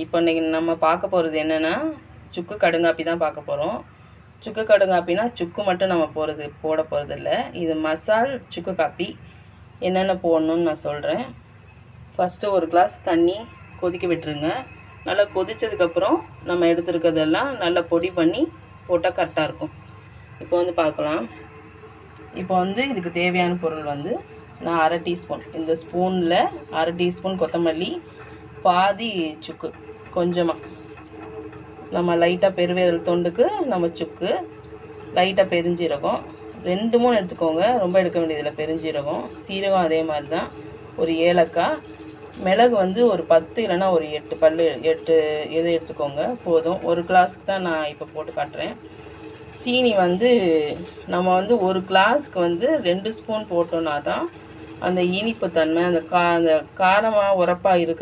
இப்போ இன்றைக்கி நம்ம பார்க்க போகிறது என்னென்னா சுக்கு கடுங்காப்பி தான் பார்க்க போகிறோம். சுக்கு கடுங்காப்பினா சுக்கு மட்டும் நம்ம போட போகிறதில்ல. இது மசால் சுக்கு காப்பி. என்னென்ன போடணுன்னு நான் சொல்கிறேன். ஃபஸ்ட்டு ஒரு கிளாஸ் தண்ணி கொதிக்க விட்டுருங்க. நல்லா கொதித்ததுக்கப்புறம் நம்ம எடுத்துருக்கிறதெல்லாம் நல்லா பொடி பண்ணி போட்டால் கரெக்டாக இருக்கும். இப்போ வந்து பார்க்கலாம். இப்போ வந்து இதுக்கு தேவையான பொருள் வந்து நான் அரை டீஸ்பூன், இந்த ஸ்பூனில் அரை டீஸ்பூன் கொத்தமல்லி, பாதி சுக்கு, கொஞ்சமாக நம்ம லைட்டாக பெருவேரல் தொண்டுக்கு நம்ம சுக்கு, லைட்டாக பெருஞ்சீரகம் 2-3 எடுத்துக்கோங்க, ரொம்ப எடுக்க வேண்டியதில்லை. பெருஞ்சீரகம், சீரகம் அதே மாதிரி தான், ஒரு ஏலக்காய், மிளகு வந்து ஒரு 10 இல்லைன்னா ஒரு 8 எது எடுத்துக்கோங்க போதும். ஒரு கிளாஸுக்கு தான் நான் இப்போ போட்டு காட்டுறேன். சீனி வந்து நம்ம வந்து ஒரு கிளாஸ்க்கு வந்து 2 ஸ்பூன் போட்டோன்னா தான் அந்த இனிப்பு தன்மை, அந்த காரமாக உரப்பாக இருக்கிற